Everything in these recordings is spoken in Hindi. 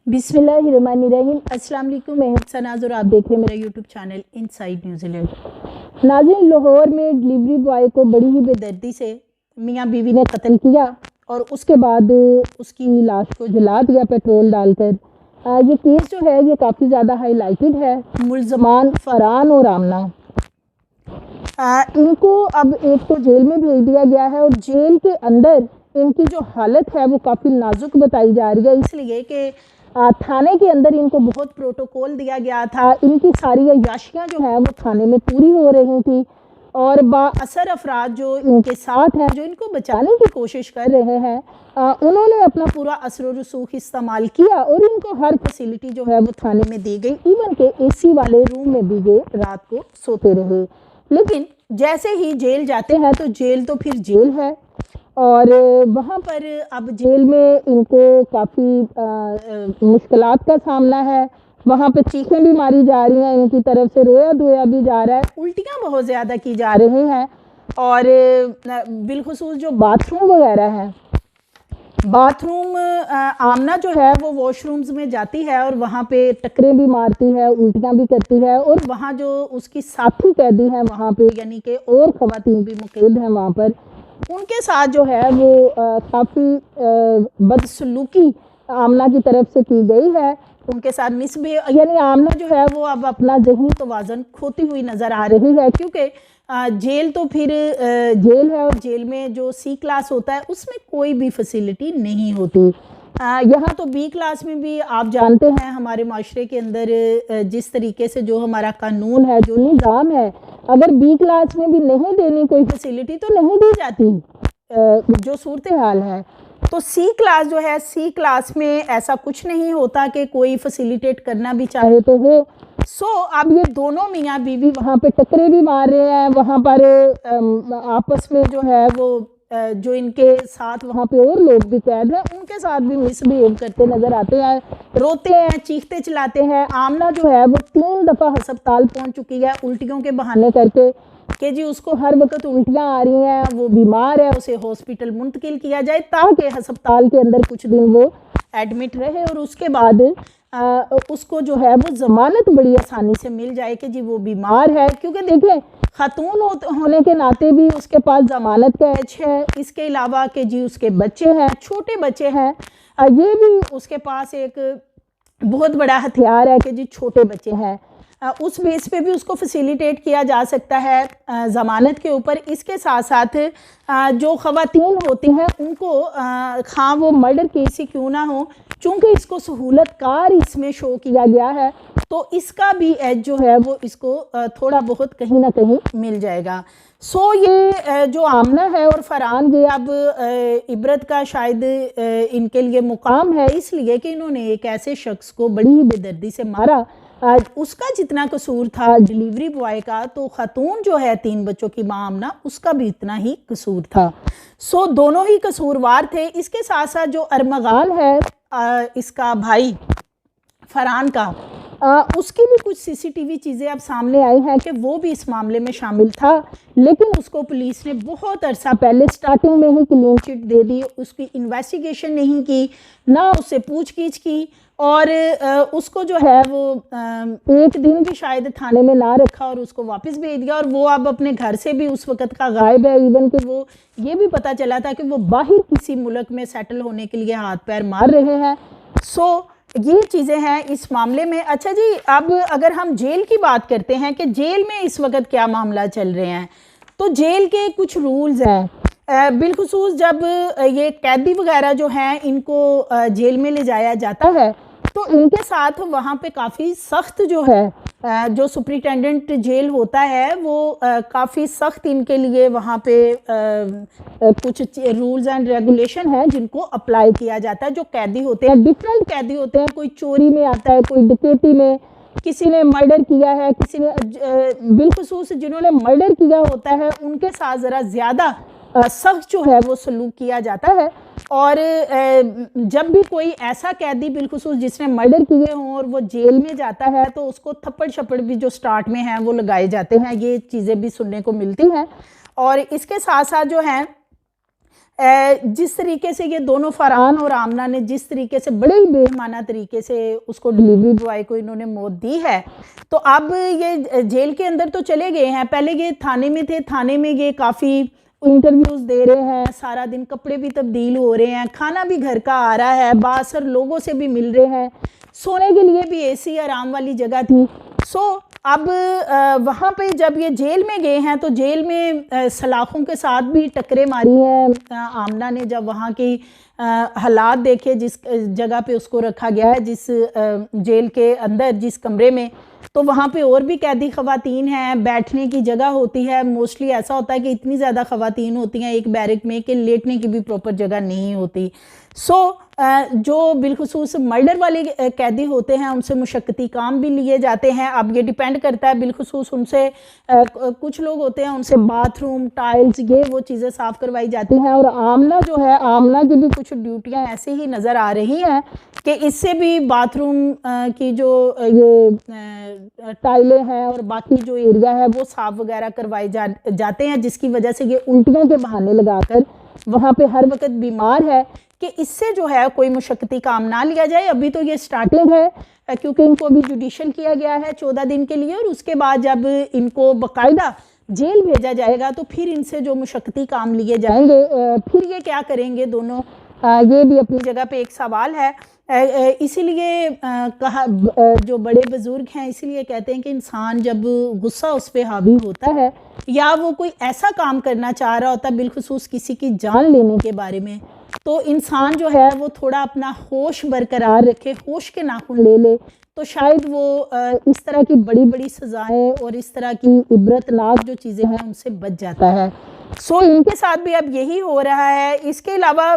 बिस्मिल्लाहिर्रहमानिर्रहीम। अस्सलाम वालेकुम। मैं हूं सनाज और आप देख रहे हैं मेरा यूट्यूब चैनल इनसाइड न्यूजीलैंड। नाज़रीन, लाहौर में डिलीवरी बॉय को बड़ी ही बेदर्दी से मियाँ बीवी ने कत्ल किया और उसके बाद उसकी लाश को जला दिया पेट्रोल डालकर। ये केस जो है ये काफ़ी ज़्यादा हाईलाइटेड है। मुल्ज़मान फरहान और आमना, इनको अब एक तो जेल में भेज दिया गया है और जेल के अंदर इनकी जो हालत है वो काफ़ी नाजुक बताई जा रही है, इसलिए कि थाने के अंदर इनको बहुत प्रोटोकॉल दिया गया था। इनकी सारी अय्याशियाँ जो हैं वो थाने में पूरी हो रही थी और बाअसर अफराद जो इनके साथ हैं, जो इनको बचाने की कोशिश कर रहे हैं, उन्होंने अपना पूरा असर व रसूख इस्तेमाल किया और इनको हर फैसिलिटी जो है वो थाने में दी गई। इवन के एसी वाले रूम में भी ये रात को सोते रहे। लेकिन जैसे ही जेल जाते हैं तो जेल तो फिर जेल है और वहाँ पर अब जेल में इनको काफ़ी मुश्किलात का सामना है। वहाँ पे चीखें भी मारी जा रही हैं, इनकी तरफ से रोया धोया भी जा रहा है, उल्टियाँ बहुत ज़्यादा की जा रही हैं और बिलखुसूस जो बाथरूम वगैरह हैं, बाथरूम आमना जो है वो वॉशरूम्स में जाती है और वहाँ पे टकरें भी मारती है, उल्टियाँ भी करती है और वहाँ जो उसकी साथी कैदी हैं वहाँ पे, यानी कि और ख़वातीन भी मुक़ैद हैं वहाँ पर, उनके साथ जो है वो काफ़ी बदसलूकी आमना की तरफ से की गई है। उनके साथ मिसबिहेव, यानी आमना जो है वो अब अपना ज़हनी तवाज़ुन खोती हुई नज़र आ रही है, क्योंकि जेल तो फिर जेल है और जेल में जो सी क्लास होता है उसमें कोई भी फैसिलिटी नहीं होती। यहाँ तो बी क्लास में भी आप जानते हैं हमारे माशरे के अंदर जिस तरीके से जो हमारा कानून है, जो निज़ाम है, अगर बी क्लास में भी नहीं देनी कोई फैसिलिटी तो नहीं दी जाती, जो सूरत हाल है। तो सी क्लास जो है, सी क्लास में ऐसा कुछ नहीं होता कि कोई फैसिलिटेट करना भी चाहे तो हो। अब ये दोनों मियाँ बीवी वहाँ पे टकरे भी मार रहे हैं, वहाँ पर आपस में जो है वो जो इनके साथ वहाँ पे और लोग भी कैद हैं उनके साथ भी मिसबिहेव करते नज़र आते हैं, रोते हैं, चीखते चिल्लाते हैं। आमना जो है वो 3 दफ़ा हस्पताल पहुँच चुकी है उल्टियों के बहाने करके कि जी उसको हर वक्त उल्टियाँ आ रही हैं, वो बीमार है, उसे हॉस्पिटल मुंतकिल किया जाए ताकि हस्पताल के अंदर कुछ दिन वो एडमिट रहे और उसके बाद उसको जो है वो ज़मानत बड़ी आसानी से मिल जाए कि जी वो बीमार है। क्योंकि देखें, ख़ातून होने के नाते भी उसके पास ज़मानत का एज है, इसके अलावा कि जी उसके बच्चे हैं, छोटे बच्चे हैं, ये भी उसके पास एक बहुत बड़ा हथियार है कि जी छोटे बच्चे हैं, उस बेस पे भी उसको फैसिलिटेट किया जा सकता है ज़मानत के ऊपर। इसके साथ साथ जो ख़वातीन होती हैं उनको हाँ वो मर्डर केस ही क्यों ना हो, चूँकि इसको सहूलत कार इसमें शो किया गया है तो इसका भी एज जो है वो इसको थोड़ा बहुत कहीं ना कहीं मिल जाएगा। ये जो आमना है और फरहान, ये अब इबरत का शायद इनके लिए मुकाम है, इसलिए कि इन्होंने एक ऐसे शख्स को बड़ी ही बेदर्दी से मारा। उसका जितना कसूर था डिलीवरी बॉय का, तो ख़ातून जो है 3 बच्चों की माँ आमना, उसका भी इतना ही कसूर था। दोनों ही कसूरवार थे। इसके साथ साथ जो अरमगान है इसका भाई फरहान का, उसकी भी कुछ सीसीटीवी चीज़ें अब सामने आई हैं कि वो भी इस मामले में शामिल था, लेकिन उसको पुलिस ने बहुत अरसा पहले स्टार्टिंग में ही क्लीन चिट दे दी, उसकी इन्वेस्टिगेशन नहीं की, ना उससे पूछगीछ की और उसको जो है वो एक दिन भी शायद थाने में ना रखा और उसको वापस भेज दिया और वो अब अपने घर से भी उस वक़्त का गायब है। इवन कि वो ये भी पता चला था कि वो बाहर किसी मुल्क में सेटल होने के लिए हाथ पैर मार रहे हैं। ये चीज़ें हैं इस मामले में। अच्छा जी, अब अगर हम जेल की बात करते हैं कि जेल में इस वक्त क्या मामला चल रहे हैं, तो जेल के कुछ रूल्स हैं। बिलखुसूस जब ये कैदी वगैरह जो हैं इनको जेल में ले जाया जाता है तो इनके साथ वहाँ पे काफ़ी सख्त जो है जो सुपरिटेंडेंट जेल होता है वो काफ़ी सख्त इनके लिए वहाँ पे कुछ रूल्स एंड रेगुलेशन हैं जिनको अप्लाई किया जाता है। जो कैदी होते हैं, डिफरेंट कैदी होते हैं, कोई चोरी में आता है, कोई डकैती में, किसी ने मर्डर किया है, किसी ने बिलखुसूस जिन्होंने मर्डर किया होता है उनके साथ ज़रा ज़्यादा सख्त जो है वो सलूक किया जाता है। और जब भी कोई ऐसा कैदी बिलखुसूस जिसने मर्डर किए हों और वो जेल में जाता है तो उसको थप्पड़ छप्पड़ भी जो स्टार्ट में हैं वो लगाए जाते हैं, ये चीज़ें भी सुनने को मिलती हैं। और इसके साथ साथ जो हैं जिस तरीके से ये दोनों फरहान और आमना ने जिस तरीके से बड़े ही बेईमाना तरीके से उसको डिलीवरी बॉय को इन्होंने मौत दी है, तो अब ये जेल के अंदर तो चले गए हैं, पहले ये थाने में थे, थाने में ये काफ़ी इंटरव्यूज़ दे रहे हैं, सारा दिन कपड़े भी तब्दील हो रहे हैं, खाना भी घर का आ रहा है, बासर लोगों से भी मिल रहे हैं, सोने के लिए भी एसी आराम वाली जगह थी। अब वहाँ पे जब ये जेल में गए हैं तो जेल में सलाखों के साथ भी टक्करें मारी हैं आमना ने, जब वहाँ की हालात देखे जिस जगह पे उसको रखा गया है, जिस जेल के अंदर जिस कमरे में, तो वहाँ पे और भी कैदी ख़वातीन हैं, बैठने की जगह होती है, मोस्टली ऐसा होता है कि इतनी ज़्यादा ख़वातीन होती हैं एक बैरक में कि लेटने की भी प्रॉपर जगह नहीं होती। जो बिलखुसूस मर्डर वाले कैदी होते हैं उनसे मुशक्कती काम भी लिए जाते हैं। अब ये डिपेंड करता है, बिलखुसूस उनसे कुछ लोग होते हैं उनसे बाथरूम टाइल्स ये वो चीज़ें साफ़ करवाई जाती हैं। और आमना जो है, आमना की भी कुछ ड्यूटियां ऐसी ही नज़र आ रही हैं कि इससे भी बाथरूम की जो ये टाइलें हैं और बाकी जो एरिया है वो साफ़ वगैरह करवाए जाते हैं, जिसकी वजह से ये उल्टियों के बहाने लगाकर वहाँ पे हर वक्त बीमार है कि इससे जो है कोई मुशक्कती काम ना लिया जाए। अभी तो ये स्टार्टिंग है क्योंकि इनको अभी जुडिशल किया गया है 14 दिन के लिए, और उसके बाद जब इनको बाकायदा जेल भेजा जाएगा तो फिर इनसे जो मुशक्कती काम लिए जाएंगे फिर ये क्या करेंगे दोनों, ये भी अपनी जगह पे एक सवाल है। इसीलिए कहा जो बड़े बुज़ुर्ग हैं इसीलिए कहते हैं कि इंसान जब गुस्सा उस पर हावी होता है या वो कोई ऐसा काम करना चाह रहा होता है बिलखुसूस किसी की जान लेने के बारे में, तो इंसान जो है वो थोड़ा अपना होश बरकरार रखे, होश के नाखून ले ले, तो शायद वो इस तरह की बड़ी बड़ी सज़ाएं और इस तरह की इबरतनाक जो चीज़ें हैं उनसे बच जाता है। इनके साथ भी अब यही हो रहा है। इसके अलावा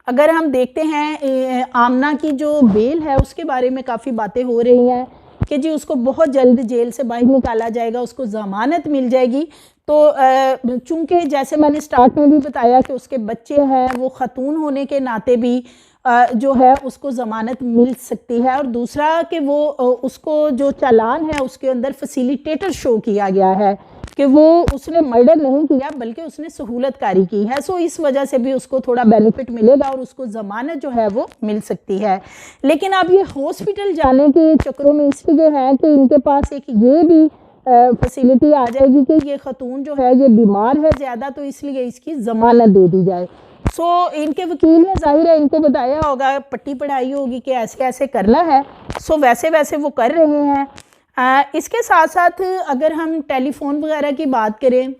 अगर हम देखते हैं आमना की जो बेल है उसके बारे में काफ़ी बातें हो रही हैं कि जी उसको बहुत जल्द जेल से बाहर निकाला जाएगा, उसको ज़मानत मिल जाएगी। तो चूँकि जैसे मैंने स्टार्ट में भी बताया कि उसके बच्चे हैं, वो ख़तून होने के नाते भी जो है उसको ज़मानत मिल सकती है। और दूसरा कि वो उसको जो चालान है उसके अंदर फैसिलिटेटर शो किया गया है कि वो उसने मर्डर नहीं किया बल्कि उसने सहूलतकारी की है। इस वजह से भी उसको थोड़ा बेनिफिट मिलेगा और उसको ज़मानत जो है वो मिल सकती है। लेकिन अब ये हॉस्पिटल जाने के चक्करों में इसलिए है कि इनके पास एक ये भी फैसिलिटी आ जाएगी कि ये खतून जो है ये बीमार है ज़्यादा, तो इसलिए इसकी ज़मानत दे दी जाए। इनके वकील ने ज़ाहिर है इनको बताया होगा, पट्टी पढ़ाई होगी कि ऐसे ऐसे करना है, वैसे वैसे वो कर रहे हैं। इसके साथ साथ अगर हम टेलीफोन वगैरह की बात करें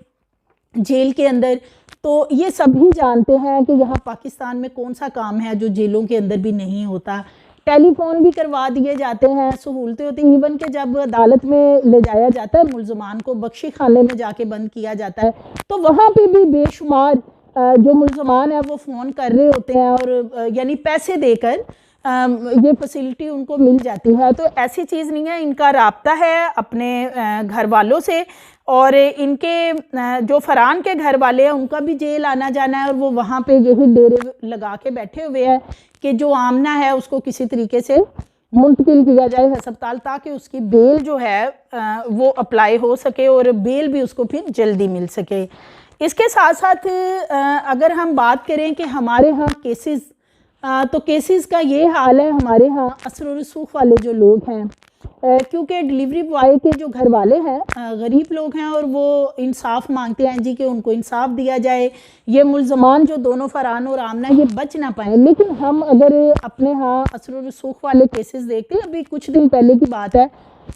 जेल के अंदर, तो ये सभी जानते हैं कि यहाँ पाकिस्तान में कौन सा काम है जो जेलों के अंदर भी नहीं होता। टेलीफोन भी करवा दिए जाते हैं, सहूलतें होती हैं। इवन के जब अदालत में ले जाया जाता है मुलजमान को, बख्शी खाने में जाके बंद किया जाता है, तो वहाँ पे भी बेशुमार जो मुलजमान है वो फ़ोन कर रहे होते हैं और यानी पैसे देकर ये फैसिलिटी उनको मिल जाती है। तो ऐसी चीज़ नहीं है, इनका राब्ता है अपने घर वालों से, और इनके जो फरहान के घर वाले हैं उनका भी जेल आना जाना है, और वो वहाँ पे यही डेरे लगा के बैठे हुए हैं कि जो आमना है उसको किसी तरीके से मुंतकिल किया जाए अस्पताल, ताकि उसकी बेल जो है वो अप्लाई हो सके और बेल भी उसको फिर जल्दी मिल सके। इसके साथ साथ अगर हम बात करें कि हमारे यहाँ केसेस, तो केसेस का ये हाल है हमारे यहाँ असर और रसूख वाले जो लोग हैं, क्योंकि डिलीवरी बॉय के जो घर वाले हैं गरीब लोग हैं और वो इंसाफ मांगते हैं जी कि उनको इंसाफ दिया जाए, ये मुलजमान जो दोनों फरहान और आमना ये बच ना पाए। लेकिन हम अगर अपने यहाँ असर और रसूख वाले केसेस देखते हैं, अभी कुछ दिन पहले की बात है,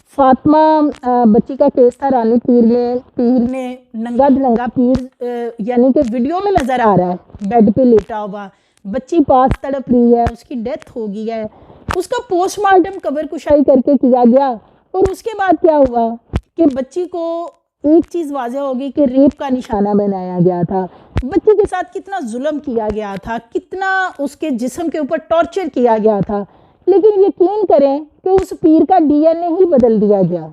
फातिमा बच्ची का केस था, रानी पीर ने नंगा धनंगा पीर यानी कि वीडियो में नज़र आ रहा है बेड पे लेटा हुआ, बच्ची पास तड़प रही है, उसकी डेथ हो गई है, उसका पोस्टमार्टम कबर कुशाई करके किया गया। और उसके बाद क्या हुआ कि बच्ची को एक चीज़ वाज़ेह होगी कि रेप का निशाना बनाया गया था, बच्ची के साथ कितना जुल्म किया गया था, कितना उसके जिस्म के ऊपर टॉर्चर किया गया था। लेकिन यकीन करें कि उस पीर का डीएनए ही बदल दिया गया।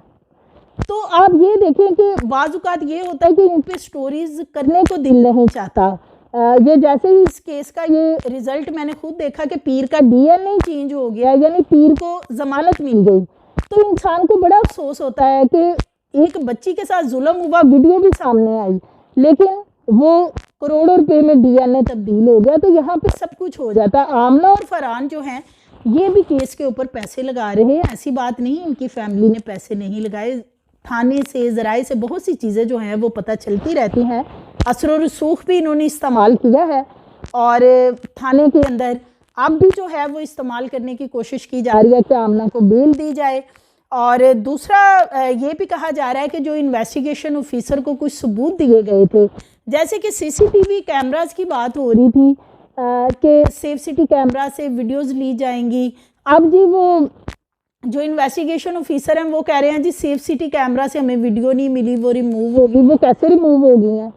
तो आप ये देखें कि बाज़-औक़ात ये होता है कि इन पे स्टोरीज़ करने को दिल नहीं चाहता। ये जैसे ही इस केस का ये रिज़ल्ट मैंने खुद देखा कि पीर का डीएनए चेंज हो गया, यानी पीर को ज़मानत मिल गई, तो इंसान को बड़ा अफसोस होता है कि एक बच्ची के साथ जुल्म हुआ, वीडियो भी सामने आई, लेकिन वो करोड़ों रुपए में डीएनए तब्दील हो गया। तो यहाँ पे सब कुछ हो जाता। आमना और फरहान जो हैं ये भी केस के ऊपर पैसे लगा रहे हैं, ऐसी बात नहीं इनकी फैमिली ने पैसे नहीं लगाए। थाने से, ज़राए से बहुत सी चीज़ें जो हैं वो पता चलती रहती हैं। असर और रसूख भी इन्होंने इस्तेमाल किया है और थाने के अंदर अब भी जो है वो इस्तेमाल करने की कोशिश की जा रही है कि आमना को बेल दी जाए। और दूसरा ये भी कहा जा रहा है कि जो इन्वेस्टिगेशन ऑफिसर को कुछ सबूत दिए गए थे, जैसे कि सीसीटीवी कैमरास की बात हो रही थी कि सेफ सिटी कैमरा से वीडियोस ली जाएंगी। अब जी वो जो इन्वेस्टिगेशन ऑफिसर हैं वो कह रहे हैं जी सेफ सिटी कैमरा से हमें वीडियो नहीं मिली, वो रिमूव होगी। वो कैसे रिमूव होगी हैं?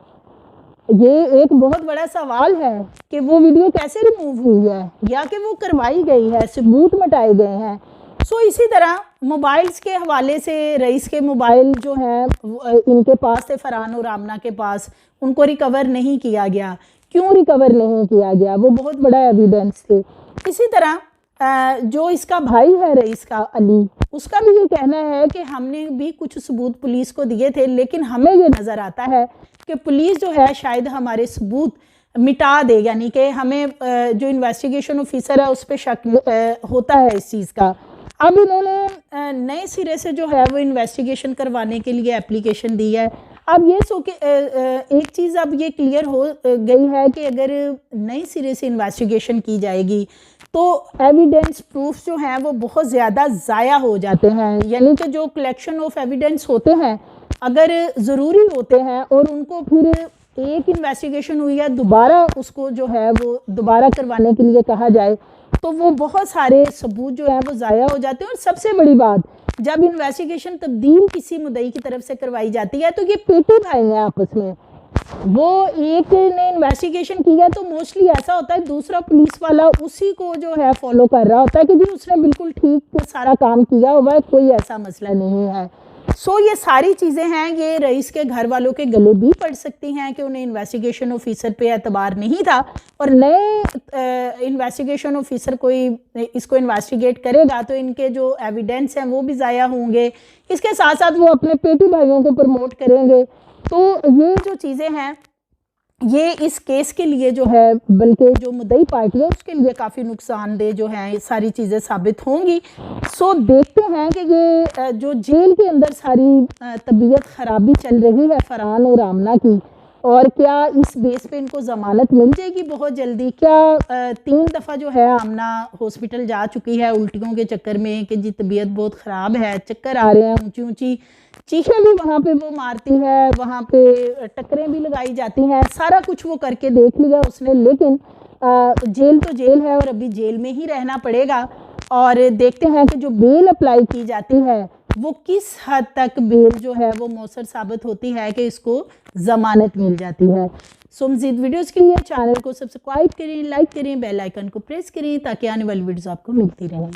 ये एक बहुत बड़ा सवाल है कि वो वीडियो कैसे रिमूव हुई है या कि वो करवाई गई है, सबूत मिटाए गए हैं। सो इसी तरह मोबाइल्स के हवाले से रईस के मोबाइल जो हैं इनके पास थे, फरहान और आमना के पास, उनको रिकवर नहीं किया गया। क्यों रिकवर नहीं किया गया? वो बहुत बड़ा एविडेंस थे। इसी तरह जो इसका भाई है रईस का, अली, उसका भी ये कहना है कि हमने भी कुछ सबूत पुलिस को दिए थे, लेकिन हमें ये नज़र आता है कि पुलिस जो है शायद हमारे सबूत मिटा दे, यानी कि हमें जो इन्वेस्टिगेशन ऑफिसर है उस पर शक होता है इस चीज़ का। अब इन्होंने नए सिरे से जो है वो इन्वेस्टिगेशन करवाने के लिए एप्लीकेशन दी है। अब ये एक चीज़ अब ये क्लियर हो गई है कि अगर नए सिरे से इन्वेस्टिगेशन की जाएगी तो एविडेंस प्रूफ जो हैं वो बहुत ज़्यादा ज़ाया हो जाते हैं, यानी कि जो कलेक्शन ऑफ एविडेंस होते हैं अगर ज़रूरी होते हैं और उनको फिर एक इन्वेस्टिगेशन हुई है दोबारा उसको जो है वो दोबारा करवाने के लिए कहा जाए तो वो बहुत सारे सबूत जो हैं वो ज़ाया हो जाते हैं। और सबसे बड़ी बात, जब इन्वेस्टिगेशन तब्दील किसी मुद्दई की तरफ से करवाई जाती है तो ये पेटे भाई हैं आपस में, वो एक ने इन्वेस्टिगेशन किया तो मोस्टली ऐसा होता है दूसरा पुलिस वाला उसी को जो है फॉलो कर रहा होता है कि जी उसने बिल्कुल ठीक सारा काम किया हुआ है, कोई ऐसा मसला नहीं है। सो ये सारी चीज़ें हैं, ये रईस के घर वालों के गले भी पड़ सकती हैं कि उन्हें इन्वेस्टिगेशन ऑफिसर पे एतबार नहीं था और नए इन्वेस्टिगेशन ऑफिसर कोई इसको इन्वेस्टिगेट करेगा तो इनके जो एविडेंस हैं वो भी ज़ाया होंगे। इसके साथ साथ वो अपने पेटी भाइयों को प्रमोट करेंगे। तो ये जो चीज़ें हैं ये इस केस के लिए जो है, बल्कि जो मुद्दई पार्टी है उसके लिए काफ़ी नुकसानदेह जो है ये सारी चीज़ें साबित होंगी। सो देखते हैं कि ये जो जेल के अंदर सारी तबीयत ख़राबी चल रही है फरहान और आमना की, और क्या इस बेस पे इनको ज़मानत मिल जाएगी बहुत जल्दी? क्या 3 दफ़ा जो है आमना हॉस्पिटल जा चुकी है उल्टियों के चक्कर में कि जी तबीयत बहुत ख़राब है, चक्कर आ रहे हैं, ऊंची ऊंची चीखें भी वहाँ पे वो मारती है, वहाँ पे टक्करें भी लगाई जाती हैं, सारा कुछ वो करके देख लिया उसने, लेकिन जेल तो जेल है और अभी जेल में ही रहना पड़ेगा। और देखते हैं कि जो बेल अप्लाई की जाती है वो किस हद तक बेल जो है वो मौसर साबित होती है कि इसको ज़मानत मिल जाती है। सो मज़ीद वीडियोस के लिए चैनल को सब्सक्राइब करें, लाइक करें, बेल आइकन को प्रेस करें ताकि आने वाली वीडियोस आपको मिलती रहें।